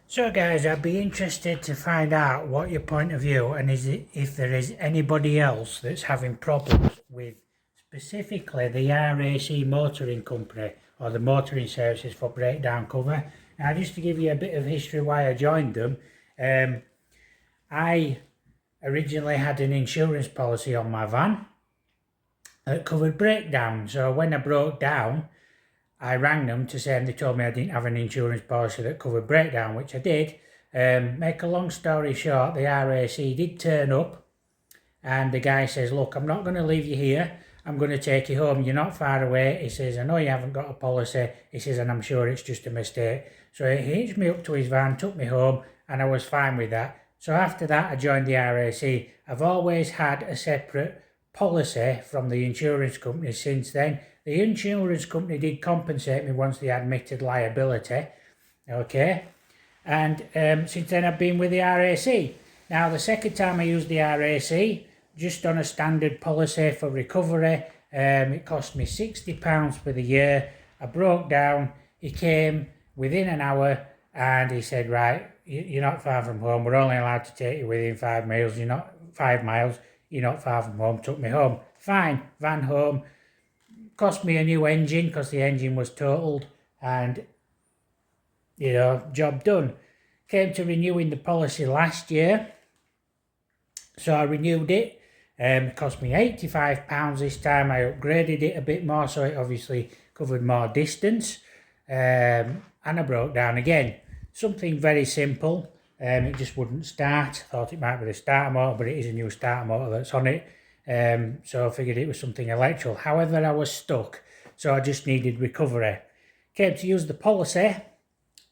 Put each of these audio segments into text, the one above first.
So guys, I'd be interested to find out what your point of view and if there is anybody else that's having problems with specifically the RAC motoring company or the motoring services for breakdown cover. Now just to give you a bit of history why I joined them, I originally had an insurance policy on my van that covered breakdown. So when I broke down, I rang them to say, and they told me I didn't have an insurance policy that covered breakdown, which I did. Make a long story short, the RAC did turn up, and the guy says, look, I'm not going to leave you here. I'm going to take you home. You're not far away. He says, I know you haven't got a policy. He says, and I'm sure it's just a mistake. So he hitched me up to his van, took me home, and I was fine with that. So after that, I joined the RAC. I've always had a separate policy from the insurance company since then. The insurance company did compensate me once they admitted liability, okay, and since then I've been with the RAC. Now the second time I used the RAC, just on a standard policy for recovery, it cost me £60 for the year. I broke down, he came within an hour and he said, right, you're not far from home, we're only allowed to take you within 5 miles, you're not 5 miles, you're not far from home, took me home. Fine, van home. Cost me a new engine because the engine was totaled, and job done. Came to renewing the policy last year, so I renewed it. It cost me £85 this time. I upgraded it a bit more, so it obviously covered more distance, and I broke down again. Something very simple. It just wouldn't start. Thought it might be the starter motor, but it is a new starter motor that's on it. So I figured it was something electrical. However, I was stuck, so I just needed recovery. Came to use the policy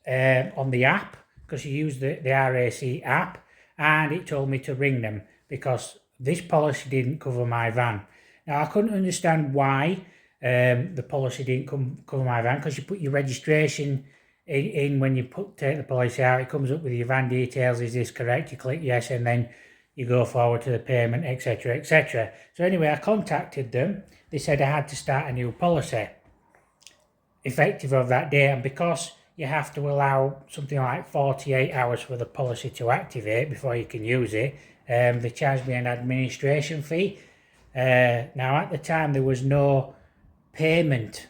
on the app, because you use the RAC app, and it told me to ring them because this policy didn't cover my van. Now I couldn't understand why the policy didn't cover my van, because you put your registration in when you take the policy out. It comes up with your van details. Is this correct? You click yes, and then you go forward to the payment, etc, etc. So anyway, I contacted them. They said I had to start a new policy effective of that day, and because you have to allow something like 48 hours for the policy to activate before you can use it, they charged me an administration fee. Now at the time there was no payment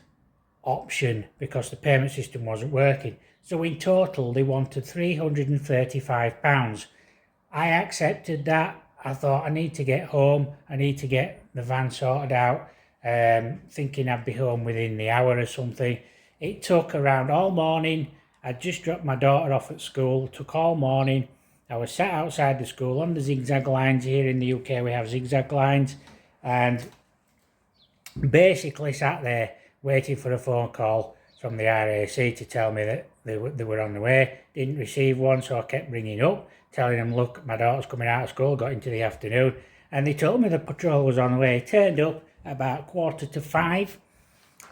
option because the payment system wasn't working. So in total they wanted £335. I accepted that. I thought I need to get home. I need to get the van sorted out. Thinking I'd be home within the hour or something. It took around all morning. I just dropped my daughter off at school. Took all morning. I was sat outside the school on the zigzag lines. Here in the UK we have zigzag lines. And basically sat there waiting for a phone call from the RAC to tell me that they were on the way. Didn't receive one, so I kept ringing up, telling them, look, my daughter's coming out of school, got into the afternoon, and they told me the patrol was on the way. Turned up about 4:45.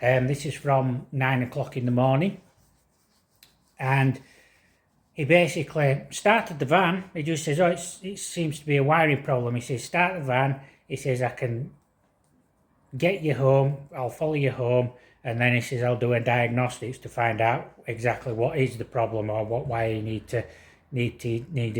This is from 9 o'clock in the morning, and he basically started the van. He just says, oh, it seems to be a wiring problem. He says, start the van. He says, I can get you home, I'll follow you home, and then he says I'll do a diagnostics to find out exactly what is the problem or why you needed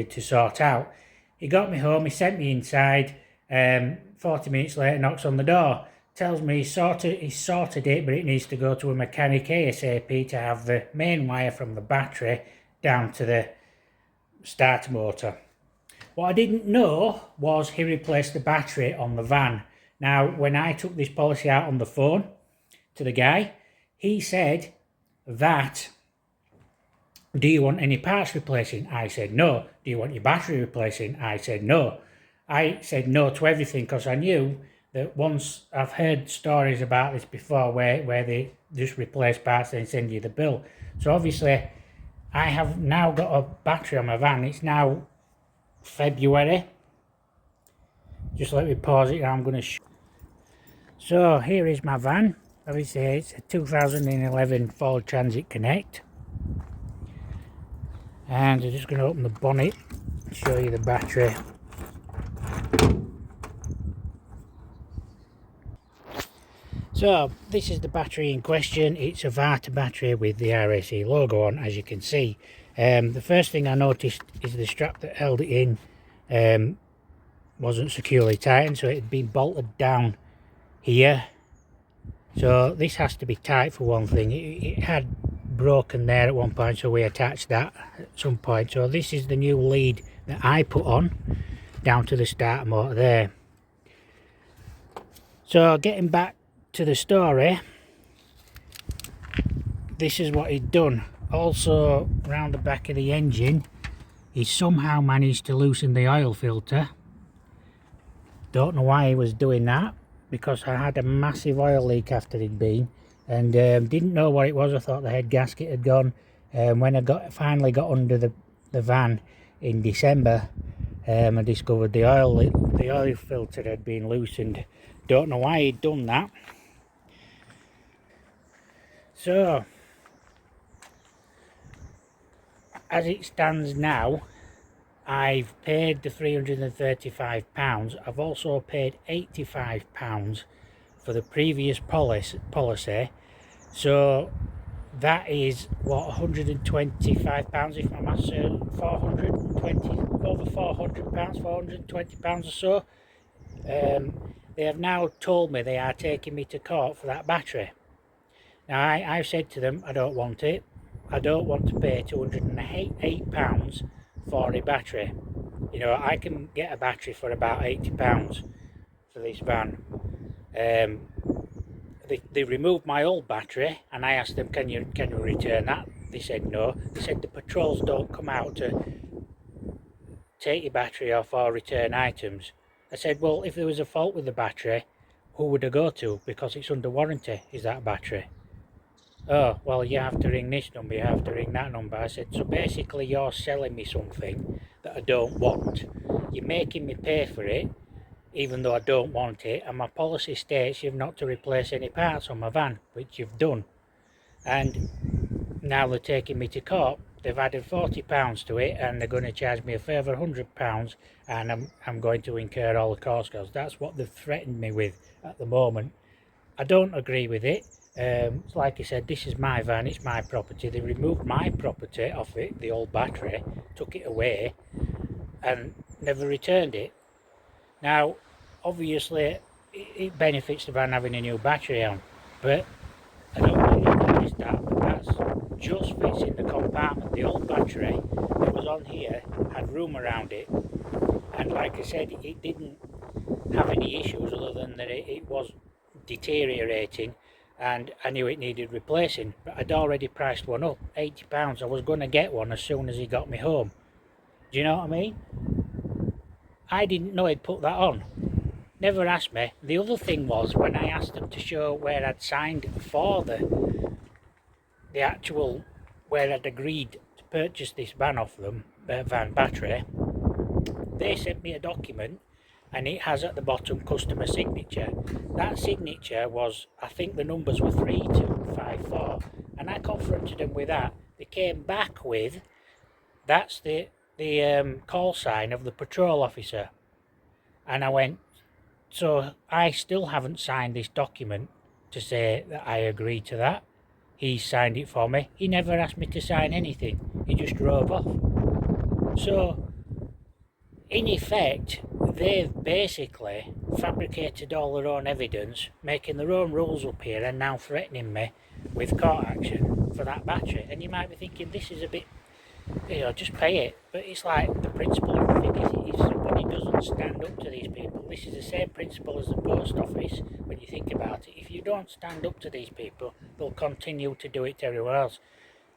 to sort out. He got me home, he sent me inside. 40 minutes later, knocks on the door, tells me he's sorted it, but it needs to go to a mechanic ASAP to have the main wire from the battery down to the starter motor. What I didn't know was he replaced the battery on the van. Now, when I took this policy out on the phone to the guy, he said that, do you want any parts replacing? I said no. Do you want your battery replacing? I said no. I said no to everything because I knew that once I've heard stories about this before where they just replace parts and send you the bill. So obviously I have now got a battery on my van. It's now February. Just let me pause it. I'm going to So here is my van. Obviously it's a 2011 Ford Transit Connect, and I'm just going to open the bonnet and show you the battery. So this is the battery in question. It's a Varta battery with the RAC logo on, as you can see. The first thing I noticed is the strap that held it in wasn't securely tightened, so it had been bolted down here. So this has to be tight for one thing. It had broken there at one point, so we attached that at some point. So this is the new lead that I put on down to the starter motor there. So getting back to the story, this is what he'd done. Also round the back of the engine, he somehow managed to loosen the oil filter. Don't know why he was doing that, because I had a massive oil leak after it'd been, and didn't know what it was. I thought the head gasket had gone. When I finally got under the van in December, I discovered the oil filter had been loosened. Don't know why he'd done that. So as it stands now, I've paid the £335. I've also paid £85 for the previous policy. So that is what, £125 if my maths are 420, over £400, £420 or so. They have now told me they are taking me to court for that battery. Now I've said to them I don't want it. I don't want to pay £208 for a battery. You know, I can get a battery for about £80 for this van. They removed my old battery, and I asked them, can you return that? They said no. They said the patrols don't come out to take your battery off or return items. I said, well, if there was a fault with the battery, who would I go to? Because it's under warranty, is that battery. Oh, well, you have to ring this number, you have to ring that number. I said, so basically you're selling me something that I don't want. You're making me pay for it, even though I don't want it, and my policy states you've not to replace any parts on my van, which you've done. And now they're taking me to court. They've added £40 to it, and they're going to charge me a further £100, and I'm going to incur all the cost costs. That's what they've threatened me with at the moment. I don't agree with it. Like I said, this is my van, it's my property. They removed my property off it, the old battery, took it away, and never returned it. Now, obviously, it benefits the van having a new battery on, but I don't really notice that, but that's just fits in the compartment. The old battery that was on here had room around it, and like I said, it didn't have any issues other than that it was deteriorating, and I knew it needed replacing. But I'd already priced one up, £80. I was going to get one as soon as he got me home. Do you know what I mean? I didn't know he'd put that on. Never asked me. The other thing was, when I asked them to show where I'd signed for the actual, where I'd agreed to purchase this van off them, van battery, they sent me a document, and it has at the bottom customer signature. That signature was, I think the numbers were 3254, and I confronted them with that. They came back with, that's the call sign of the patrol officer. And I went, so I still haven't signed this document to say that I agree to that. He signed it for me. He never asked me to sign anything. He just drove off. So in effect, they've basically fabricated all their own evidence, making their own rules up here, and now threatening me with court action for that battery. And you might be thinking, this is a bit, you know, just pay it. But it's like the principle of the thing is, if somebody doesn't stand up to these people, this is the same principle as the post office when you think about it. If you don't stand up to these people, they'll continue to do it to everyone else.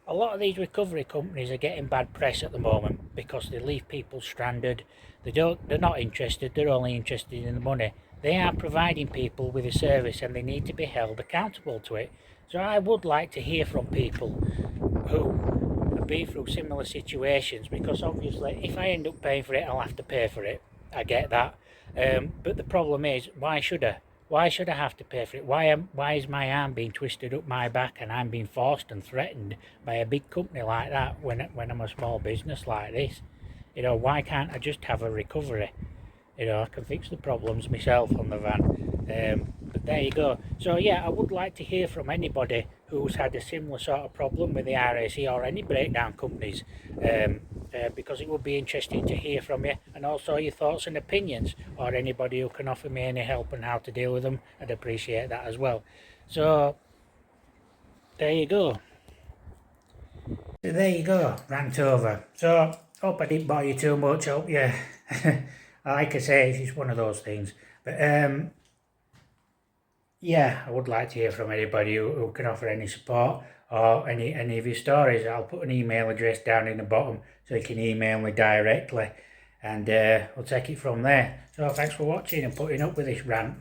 A lot of these recovery companies are getting bad press at the moment because they leave people stranded. They're not interested, they're only interested in the money. They are providing people with a service, and they need to be held accountable to it. So I would like to hear from people who have been through similar situations, because obviously if I end up paying for it, I'll have to pay for it. I get that. But the problem is, why should I? Why should I have to pay for it? Why is my arm being twisted up my back, and I'm being forced and threatened by a big company like that when I'm a small business like this? You know, why can't I just have a recovery? You know, I can fix the problems myself on the van. But there you go. So yeah, I would like to hear from anybody who's had a similar sort of problem with the RAC or any breakdown companies, because it would be interesting to hear from you, and also your thoughts and opinions, or anybody who can offer me any help on how to deal with them. I'd appreciate that as well. So there you go. So there you go, rant over. So hope I didn't bore you too much. Hope you, like I say, it's just one of those things. But yeah, I would like to hear from anybody who can offer any support or any of your stories. I'll put an email address down in the bottom so you can email me directly, and we'll take it from there. So thanks for watching and putting up with this rant.